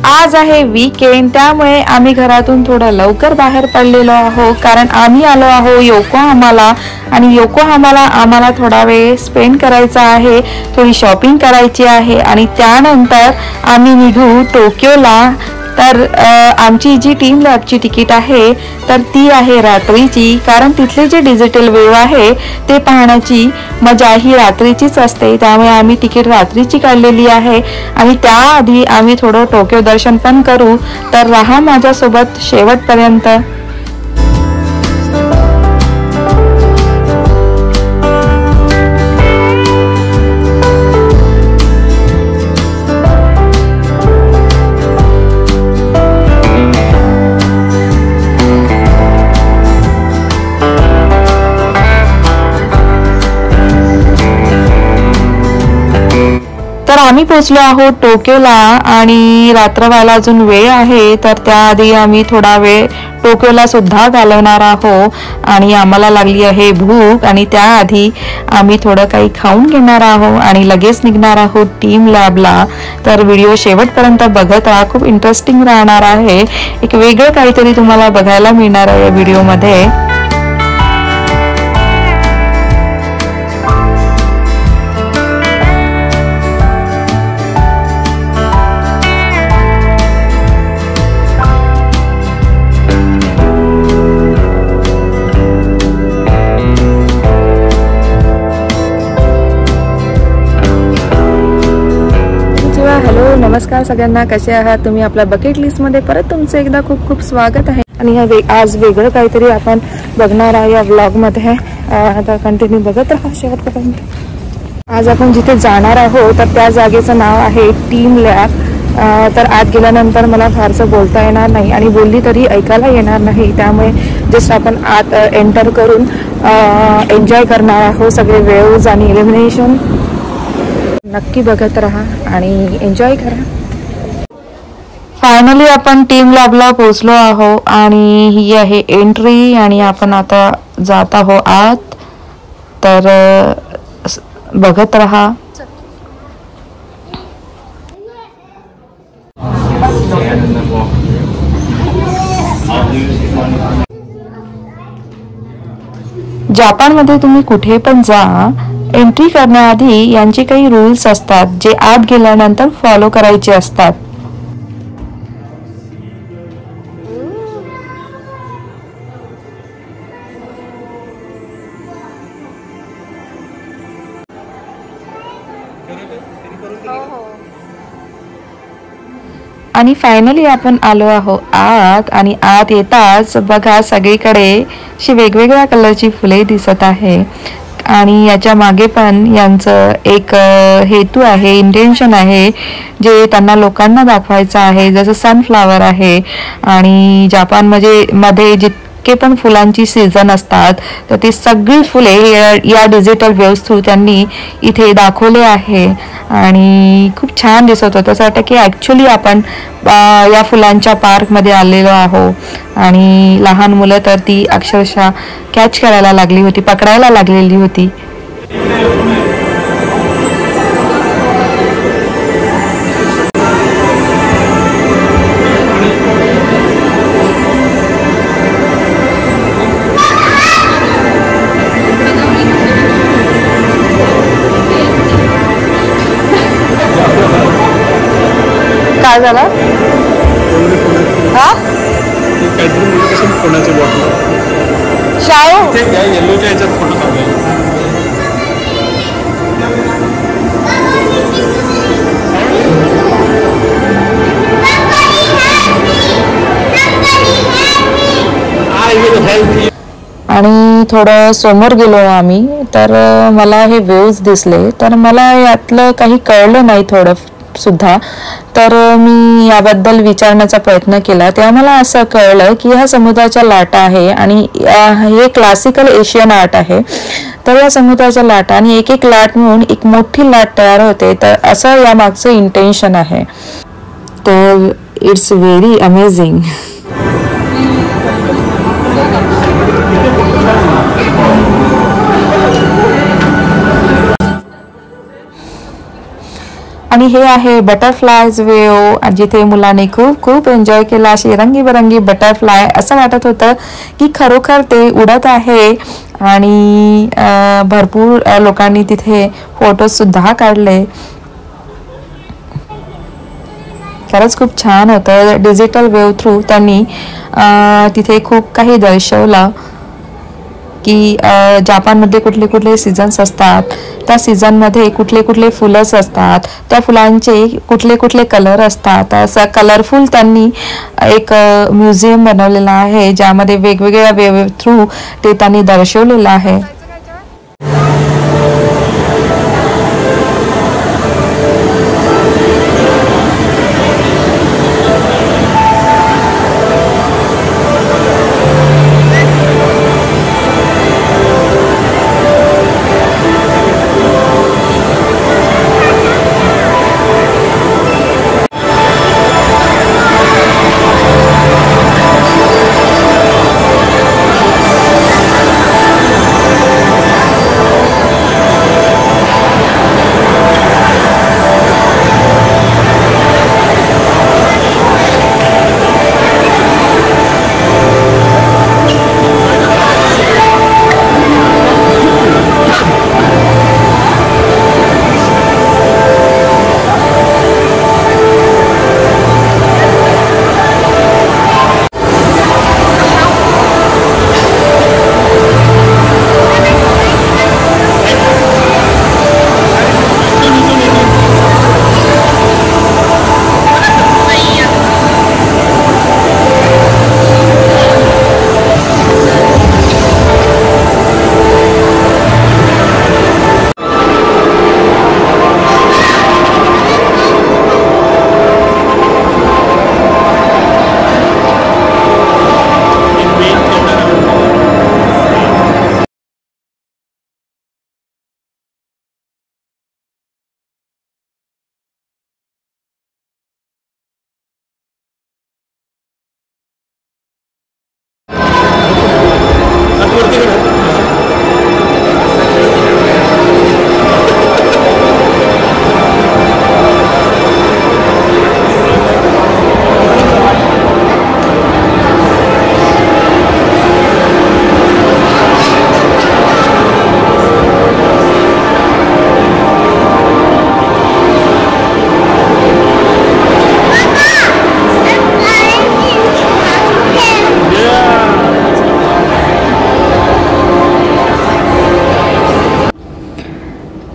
आज आहे वीकेंड, त्यामुळे आम्ही घरातून थोडं लवकर बाहेर पडलेलो आहोत, कारण आम्ही आलो आहोत योकोहामाला. आणि योकोहामाला आम्हाला थोडा वेळ स्पेंड करायचा आहे, थोडी शॉपिंग करायची आहे आणि त्यानंतर आम्ही निघू टोक्योला. तर आमची जी टीम लॅबची तिकीट आहे तर ती आहे रात्रीची, कारण तिथले जे डिजिटल वेव्ह आहे ते पाहण्याची मजा ही रात्रीचीच असते. त्यामुळे आम्ही तिकीट रात्रीची काढलेली आहे आणि त्याआधी आम्ही थोडं टोक्यो दर्शन पण करू. तर राहा माझ्यासोबत शेवटपर्यंत. तर आम्ही पोहोचलो आहोत टोक्योला आणि रात्र व्हायला अजून वेळ आहे, तर त्याआधी आम्ही थोडा वेळ टोक्योला सुद्धा घालवणार आहोत आणि आम्हाला लागली आहे भूक. आणि त्याआधी आम्ही थोडं काही खाऊन घेणार आहोत आणि लगेच निघणार आहोत टीम लॅबला. तर व्हिडिओ शेवटपर्यंत बघत राहा, खूप इंटरेस्टिंग राहणार आहे. एक वेगळं काहीतरी तुम्हाला बघायला मिळणार आहे या व्हिडिओमध्ये. हॅलो नमस्कार सगळ्यांना, कसे आहात तुम्ही? आपल्या बकेट लिस्टमध्ये परत तुमचं एकदा खूप खूप स्वागत आहे. आणि आज वेगळं काहीतरी आपण बघणार आहे या व्लॉगमध्ये. आता कंटिन्यू बघत राहा शेवटपर्यंत. आज आपण जिथे जाणार आहोत तर त्या जागेचं नाव आहे टीम लॅब. तर आत गेल्यानंतर मला फारसं बोलता येणार नाही आणि बोलली तरी ऐकायला येणार नाही, त्यामुळे जस्ट आपण आत एंटर करून एन्जॉय करणार आहोत सगळे वेव्ज आणि इल्युमिनेशन. नक्की बघत राहा आणि एन्जॉय करा. फायनली आपण टीम लॅबला पोहोचलो आहोत आणि ही आहे एंट्री आणि आपण आता जात आहोत आत. तर बघत राहा. जपानमध्ये तुम्ही कुठे पण जा, एंट्री करण्याआधी यांचे काही रूल्स असतात जे आत गेल्यानंतर फॉलो करायचे असतात. आणि फायनली आपण आलो आहोत आत. आणि आत येताच बघा सगळीकडे अशी वेगवेगळ्या कलरची फुले दिसत आहे आणि याच्या मागे पण यांचं एक हेतू आहे, इंटेन्शन आहे जे त्यांना लोकांना दाखवायचं आहे. जसं सनफ्लावर आहे आणि जपानमध्ये जितके पण फुलांची सीझन असतात तर ती सगळी फुले या डिजिटल वेव्स थ्रू त्यांनी इथे दाखवले आहे आणि खूप छान दिसत होतं. असं वाटतं की ॲक्च्युली आपण या फुलांच्या पार्कमध्ये आलेलो आहोत. आणि लहान मुलं तर ती अक्षरशः कॅच करायला लागली होती, पकडायला लागलेली होती. काय झालं? हा शाळू येल्लोच्या ह्याच्यात फोटो काढले. आणि थोडं समोर गेलो आम्ही तर मला हे वेव्स दिसले, तर मला यातलं काही कळलं नाही थोडं सुद्धा. तर मी याबद्दल विचारण्याचा प्रयत्न केला तेव्हा मला असं कळलं की हा समुद्राच्या लाटा आहे आणि हे क्लासिकल एशियन आर्ट आहे. तर या समुद्राच्या लाटा आणि एक एक लाट मिळून एक मोठी लाट तयार होते, तर असं यामागचं इंटेन्शन आहे. तर इट्स व्हेरी अमेझिंग. आणि हे आहे बटरफ्लायज वेव, जिथे मुलांनी खूप खूप एन्जॉय केला. अशी रंगीबेरंगी बटरफ्लाय, असं वाटत होतं की खरोखर ते उडत आहे. आणि भरपूर लोकांनी तिथे फोटोज सुद्धा काढले. खरंच खूप छान होतं. डिजिटल वेव थ्रू त्यांनी तिथे खूप काही दर्शवलं की जपानमध्ये कुठले कुठले सीझन्स असतात, त्या सीझनमध्ये कुठले कुठले फुलंच असतात, त्या फुलांचे कुठले कुठले कलर असतात. असं कलरफुल त्यांनी एक म्युझियम बनवलेला आहे, ज्यामध्ये वेगवेगळ्या वेव थ्रू ते त्यांनी दर्शवलेलं आहे.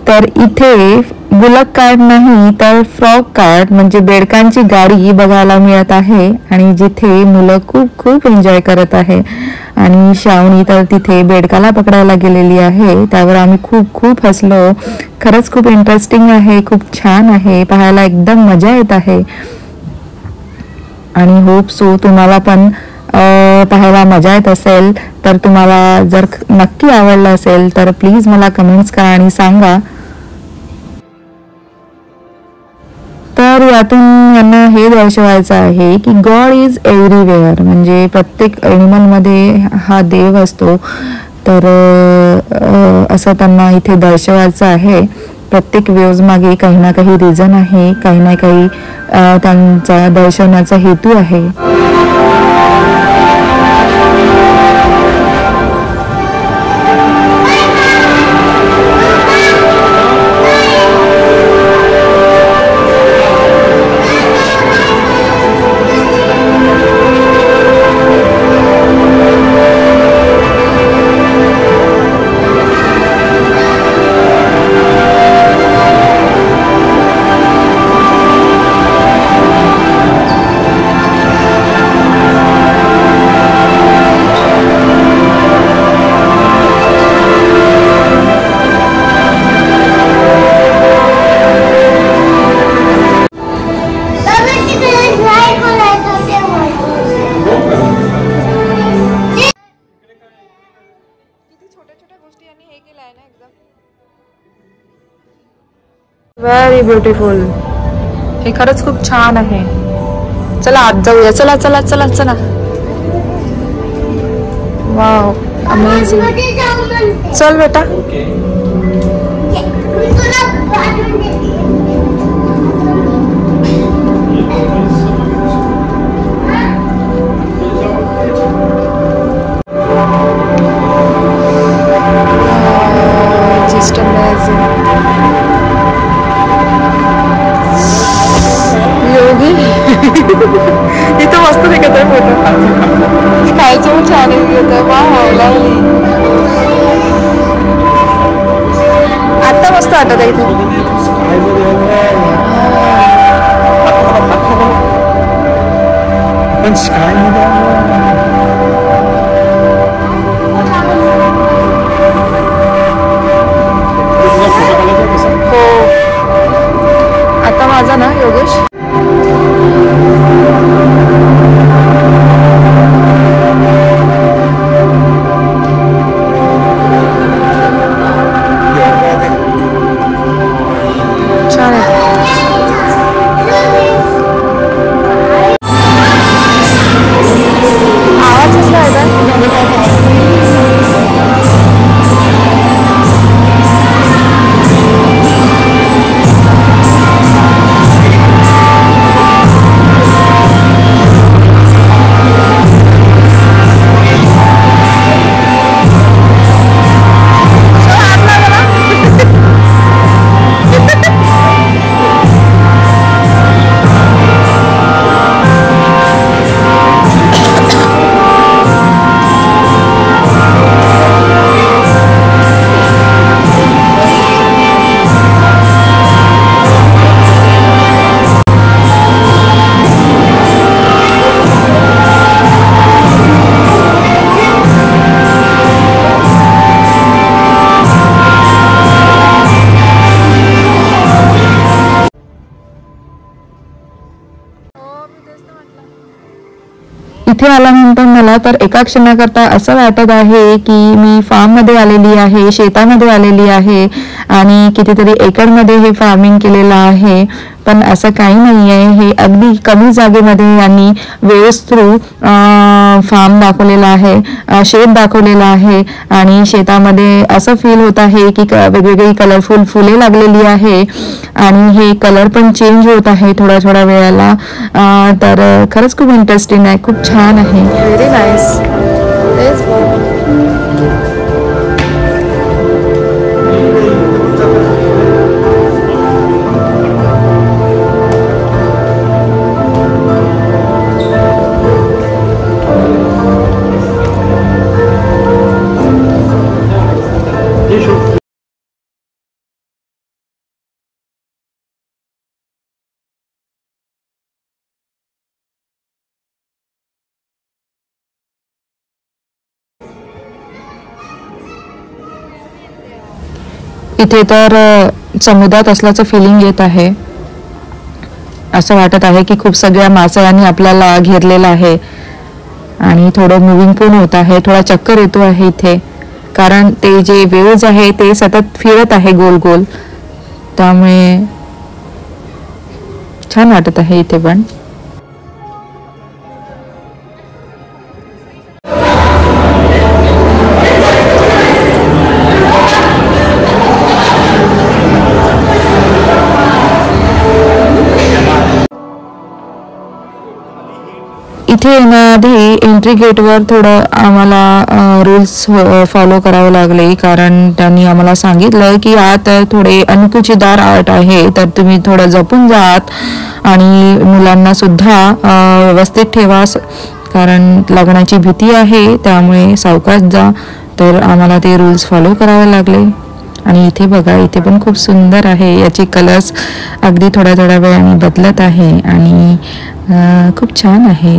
तर इथे बुलक कार्ट नाही तर फ्रॉग कार्ट म्हणजे बेडकांची गाडी बघायला मिळत आहे. आणि जिथे मुलं खूप खूप एन्जॉय करत आहे. आणि श्रावणी तर तिथे बेडकाला पकडायला गेलेली आहे. त्यावर आम्ही खूप खूप हसलो. खरंच खूप इंटरेस्टिंग आहे, खूप छान आहे, पाहायला एकदम मजा येत आहे. आणि होप सो तुम्हाला पण पाहायला मजा येत असेल. तर तुम्हाला जर नक्की आवडलं असेल तर प्लीज मला कमेंट्स करा आणि सांगा. तर यातून यांना हे दर्शवायचं आहे की गॉड इज एव्हरीवेअर, म्हणजे प्रत्येक ॲनिमलमध्ये हा देव असतो. तर असं त्यांना इथे दर्शवायचं आहे. प्रत्येक वेव्ज मागे काही ना काही रिझन आहे, काही ना काही त्यांचा दर्शवण्याचा हेतू आहे. Very beautiful. हे खरंच खूप छान आहे. चला आत जाऊया. चला चला चला चला. Wow, amazing. चल बेटा. मस्त दिखत आहे फोटो. खायचं पण छान दिखत आहे. वा लावली आता मस्त वाटत आहे इथे. पण स्काय हो आता माझा ना योगेश इथे आल्यानंतर मला तर एका क्षणाकरता असं वाटत आहे की मी फार्ममध्ये आलेली आहे, शेतामध्ये आलेली आहे आणि कितीतरी एकरमध्ये हे फार्मिंग केलेलं आहे. पण असं काही नाही आहे. हे अगदी कमी जागेमध्ये यांनी वेव्स थ्रू फार्म दाखवलेला आहे, शेत दाखवलेला आहे आणि शेतामध्ये असं फील होत आहे की वेगवेगळी कलरफुल फुले लागलेली आहे आणि हे कलर पण चेंज होत आहे थोड्या थोड्या वेळेला. तर खरंच खूप इंटरेस्टिंग आहे, खूप छान आहे. Very nice. इथे तर समुद्रात असल्याचं फिलिंग येत आहे. असं वाटत आहे की खूप सगळ्या मासळांनी आपल्याला घेरलेलं आहे आणि थोडं मुव्हिंग पण होत आहे. थोडा चक्कर येतो आहे इथे कारण ते जे वेव्ज आहे ते सतत फिरत आहे गोल गोल, त्यामुळे छान वाटत आहे इथे पण. इथे येण्याआधी एंट्री गेटवर थोडं आम्हाला रूल्स फॉलो करावे लागले कारण त्यांनी आम्हाला सांगितलं की आत थोडे अनुकुचीदार आर्ट आहे तर तुम्ही थोडं जपून जात आणि मुलांना सुद्धा व्यवस्थित ठेवा कारण लागण्याची भीती आहे, त्यामुळे सावकाश जा. तर आम्हाला ते रूल्स फॉलो करावे लागले. आणि इथे बघा, इथे पण खूप सुंदर आहे. याचे कलर्स अगदी थोड्या थोड्या वेळाने बदलत आहे आणि खूप छान आहे.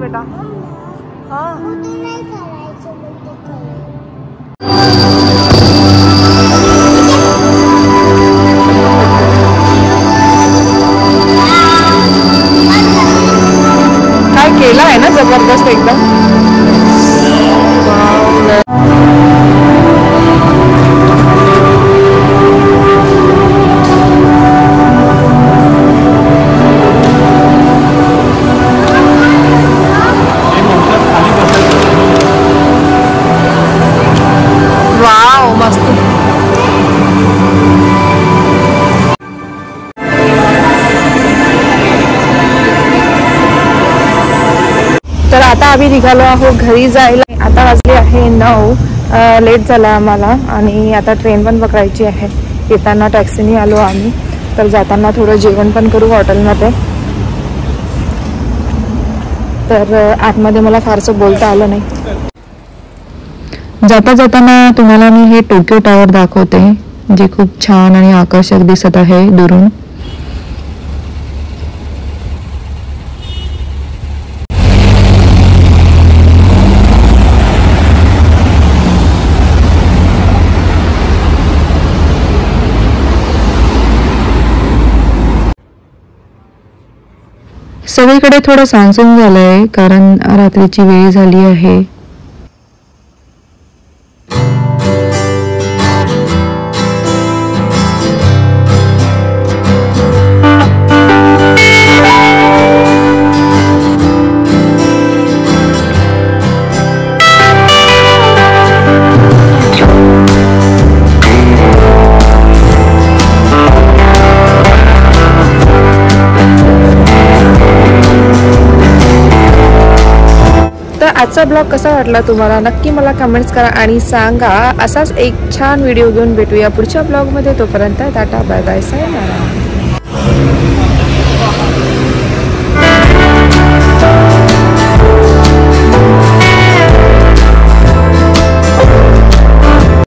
बेटा काय केलं आहे ना जबरदस्त एकदम. तर आता आम्ही निघालो आहोत घरी जायला. आता वाजले आहे 9. लेट झाला आम्हाला आणि आता ट्रेन पण पकडायची आहे. येताना टॅक्सीने आलो आम्ही. तर जाताना थोडं जेवण पण करू हॉटेलमध्ये. तर आतमध्ये मला फारसं बोलता आलं नाही. जाता जाताना तुम्हाला मी हे टोकियो टावर दाखवते, जे खूप छान आणि आकर्षक दिसत आहे दुरून. सगळीकडे थोडं सांसून झालंय कारण रात्रीची वेळ झाली आहे. आजचा ब्लॉग कसा वाटला तुम्हाला नक्की मला कमेंट्स करा आणि सांगा. असाच एक छान व्हिडिओ घेऊन भेटूया पुढच्या ब्लॉगमध्ये. तोपर्यंत टाटा बाय बाय, सायनारा.